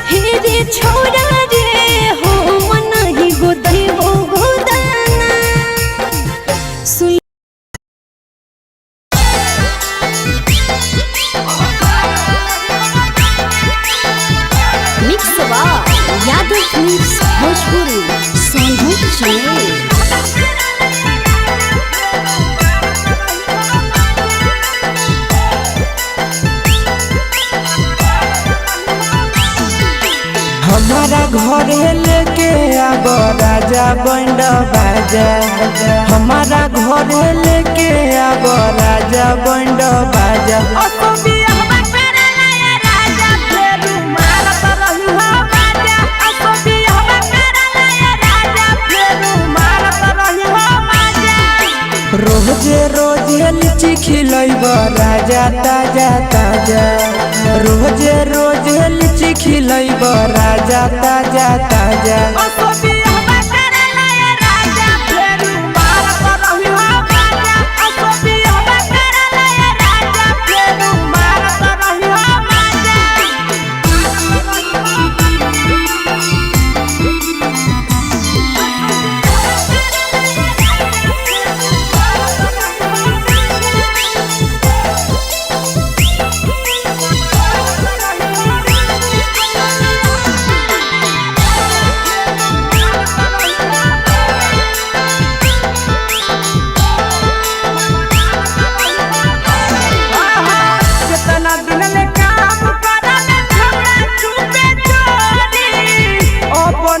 हे रे छोड़ा रे हो नहीं गोदही वो गोदाना। यादव फिल्म्स भोजपुरी सोनू चमोली। हमारा घरे लेके आब राजा बंड बाजा। हमारा घरे लेके आब राजा बंड बाजा। रोजे रोजे लीची खिलैब राजा ताजा ताजा। रोजे रोजे लीची खिलैब राजा ताजा ताजा।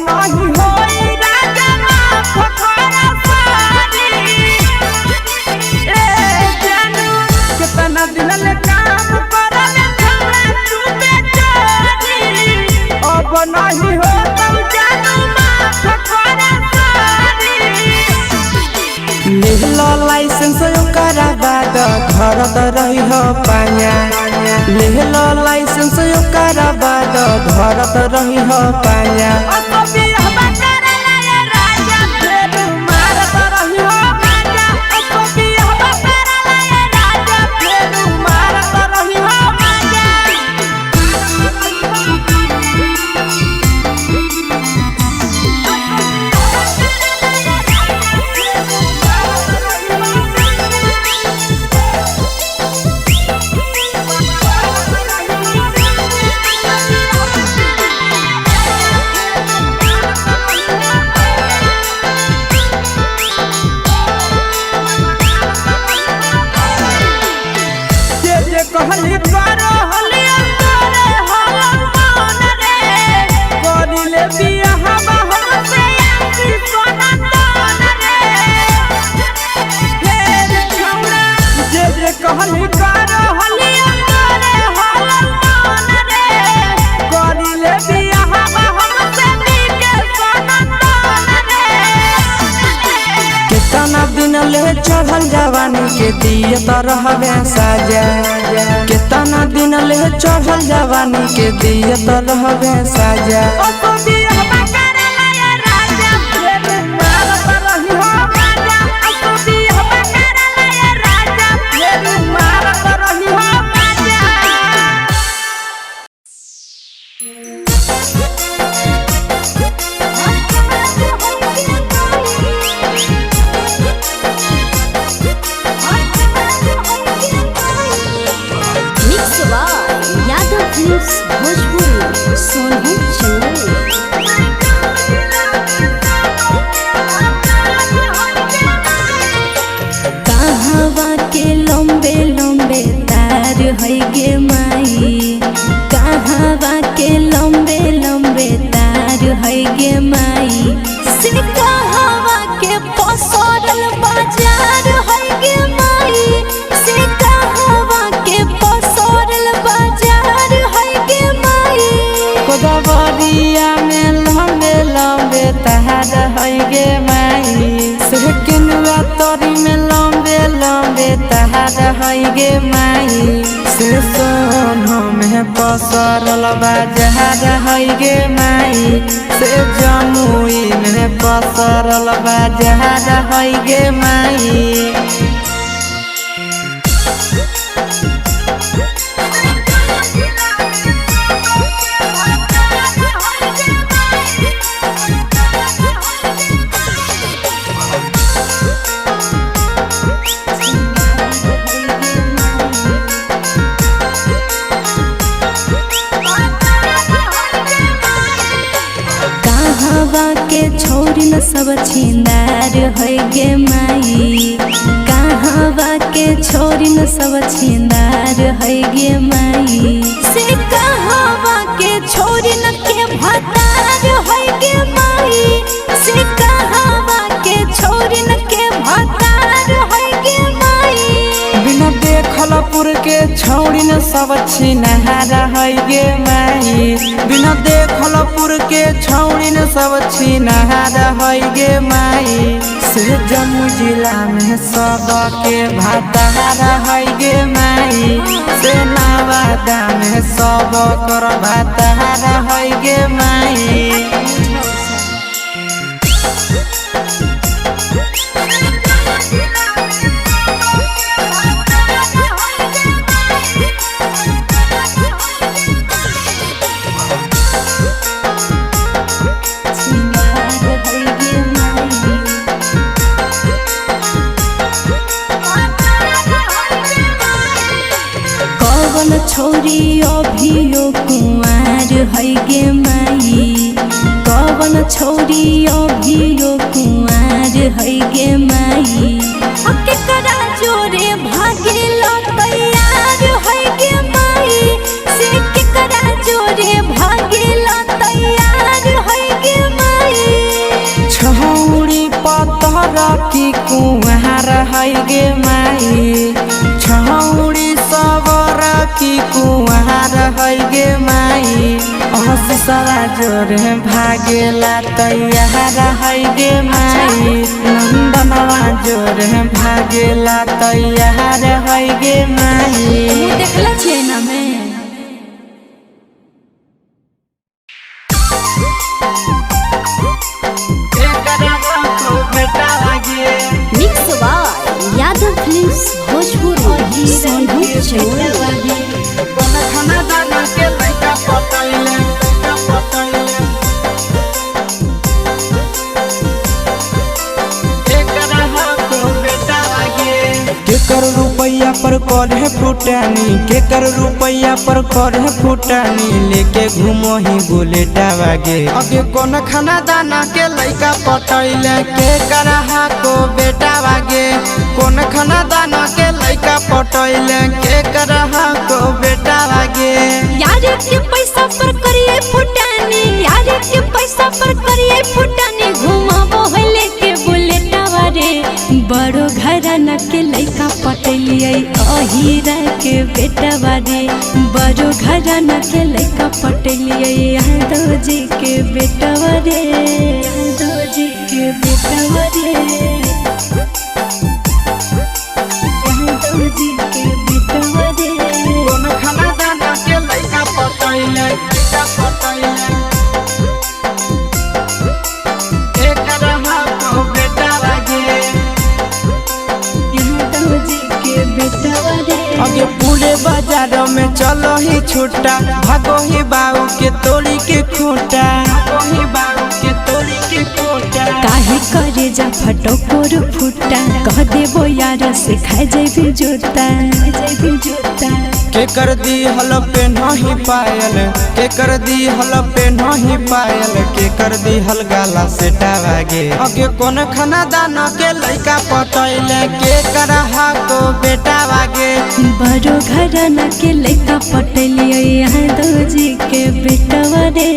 नहीं होई राजा माफ कर सारी ए जानू कितना दिन ले काम करले छौड़ा तू बेचारी अब नहीं हो तब जानू माफ कर सारी लेहला लाइसेंस ओकरा बाद घर त रही हो पाया लेहला लाइसेंस ओकरा बाद घर त रही हो पाया कहली करो हलिया करे हलन मन रे करिले बियाह हमसे आसी सोना तन रे हे छौड़ा जे कहली करो हलिया करे हलन मन रे करिले बियाह हमसे नीके सोना तन रे कितना दिन ले चढ़ल जवानी के दिए त रहबे साजा कितना दिन ले चढ़ल जवानी के दिए त रहबे साजा कहवा के लंबे लंबे तार है गे माई कहवा के लंबे लंबे तार है गे माई से कहवा के पसरल बाजार है गे माई से कहवा के पसरल बाजार है गे माई कोदबरिया में लंबे लंबे तार है गे माई से किनवा तोरी में लंबे लंबे तार है गे माई से सोनो में पसरल बाजार है गे माई से जमुई में पसरल बाजार है गे माई छोरी न सब छिंदार है गे माई कहवा के छोरी न सब छिंदार है गे माई से कहवा के छोरी न के भतार है गे माई से कहवा के छोरी न के भतार है गे माई बिना देखलपुर के छौड़ी न सब छिनहार है गे माई बिना देखलपुर के छौड़ी न सब छिनहार है गे माई से जम्मू जिला में सब के भतार है गे माई से नवादा में सब कर भतार है गे माई छोरी अभियो कुंवार है गे माई कवन छोरी अभियो कुंवार है गे माई केकरा जोरे भागेल तैयार है गे माई से केकरा जोरे भागेल तैयार है गे माई की कुंवर है गे माई छौड़ी सबर की कुंवर है गे माई हंसवा जोर भागेला तैयार है गे माई नंदनवा जोर भागेला तैयार है गे माई देखला छे ना मैं mix by Yadav films Bhojpur और सोनू चौरसिया खाना दाना के लइका पटैले केकर रुपैया पर करे फुटानी केकर रुपैया पर करे फुटानी लेके घूमो ही बुलेटा वागे अगे कौन खाना दाना के लइका पटैले केकर को बेटा वागे कौन खाना दाना के लइका पटैले केकर को बेटा वागे यार के पैसा पर करिए फुटानी यार के पैसा पर करिए फुटानी घुमाबो है लेके बुलेटा वारे बड़ो घराना के लइका पटलिए अहीरा के बेटा बारे बड़ो घराना के लइका पटलिए यादव जी के बेटा बारे यादव जी के बेटा बारे यादव जी के बेटा बारे कौन खाना दाना के लइका पटैले अगे पूरे बाजार में चलो ही छुट्टा भागो ही बाबू के तोड़ी के खूंटा भागो ही बाबू के तोड़ी के खूंटा काहे करे जा फटोकोर फुटा कह देबो यार से खाए जेबी जोता के कर दी हल पे नहीं पायल के कर दी हल पे नहीं पायल के कर दी हल गाला से टावागे अगे कौन खाना दाना के लइका पटैले के करहा को बेटा वागे बड़ो घराना के लइका पटलिए यादव जी के बेटा रे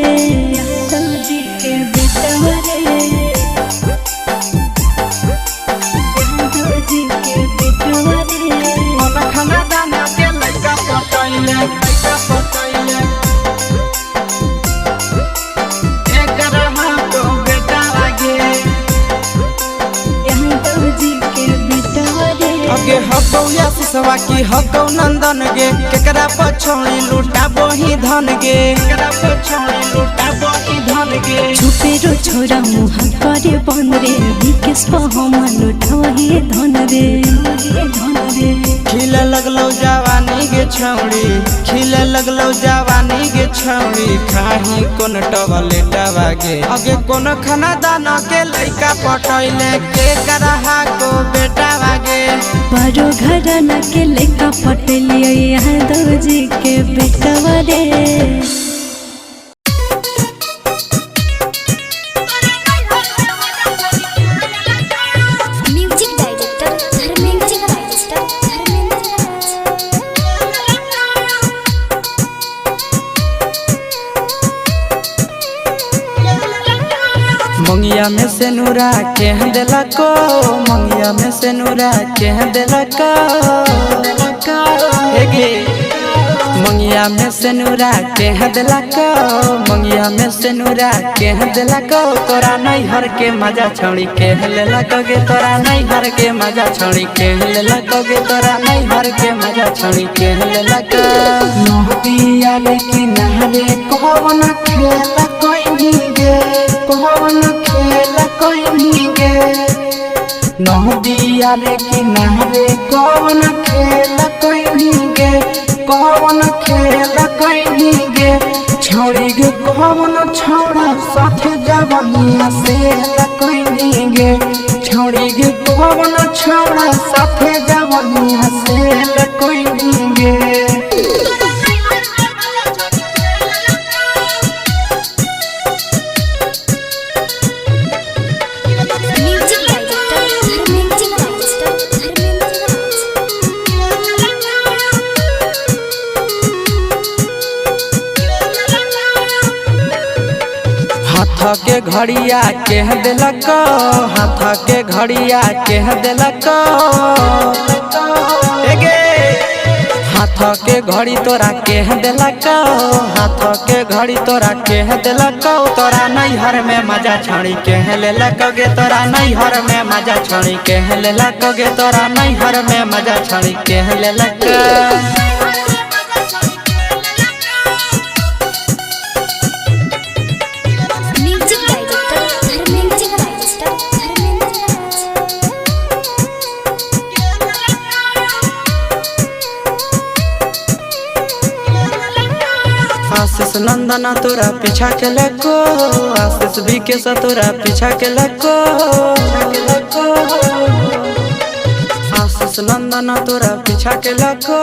यादव जी के बेटा रे यादव जी के बेटा रे कौन खाना दाना के लइका पटैले के करहा को बेटा वागे यादव जी के बेटा रे अगे हकौ या सिसवा की हकौ नंदन गे केकरा पछौड़ी लूटा बोही धन गे केकरा पछौड़ी लूटा बोही धन गे छुपे रो छोरा मुह करे बन रे विकेश पहमन उठवही धन रे खिले लगलो जवानी गे छौड़ी खिले लगलो जवानी गे छौड़ी खाही कोन टवले टवागे अगे कोन खाना दाना के लइका पटैले के करहा को बेटा वागे बड़ो घराना के लइका पटलिए यादव जी के बेटा रे म्यूजिक डायरेक्टर धर्मेंद्र मंगिया में से नूरा के देलको मंगिया में से नूरा के देलको हेगे मंगिया में से नूरा के देलको मंगिया में से नूरा के देलको तोरा नहीं हर के मजा छोड़ी के लेलको गे तोरा नहीं हर के मजा छोड़ी के लेलको गे तोरा नहीं हर के मजा छोड़ी के लेलको नहतिया लेकिन नहरे कौन खेला कोई गे कौन खेला कोई गे नहदिया रे किनारे कौन खेला कोई गे कौन खेला कोई गे छोड़ी गे कौन छोड़ा साथ जवानिया से कोई गे छोड़ी गे कौन छोड़ा साथ जवानिया से कोई गे के घड़िया के दिलक, हाथ के घड़िया के दिलक, हाथ के घड़ी तोरा के दिलक, हाथ के घड़ी तोरा के दिलक। तोरा नैहर में मजा छड़ी के लेलक गे, तोरा नैहर में मजा छड़ी के लेलक गे, तोरा नैहर में मजा छड़ी के लेलक। म्यूजिक डायरेक्टर धर्मेंद्र राज। आशीष नंदना तोरा पीछा के लको, आशीष भी के तोरा पीछा के लको, आशीष नंदना तोरा पीछा के लको,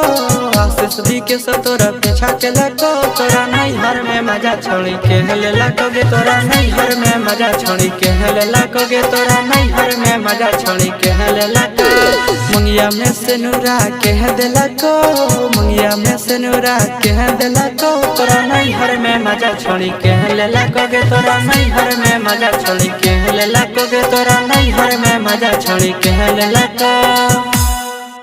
आशीष भी के तोरा पीछा के लको। तोरा नैहर में मजा छोड़ी के लेलक गे, तोरा नैहर में मजा छोड़ी के लेलक गे, तोरा नैहर में मजा छोड़ी के लेलक। मुंगिया में सिनुरा के दिलक, मुंगिया में सिनुरा के दिलक। तोरा नैहर में मजा छोड़ी के लेलक गे, तोरा नैहर में मजा छोड़ी के लेलक गे, तोरा नैहर में मजा छोड़ी के लेलक।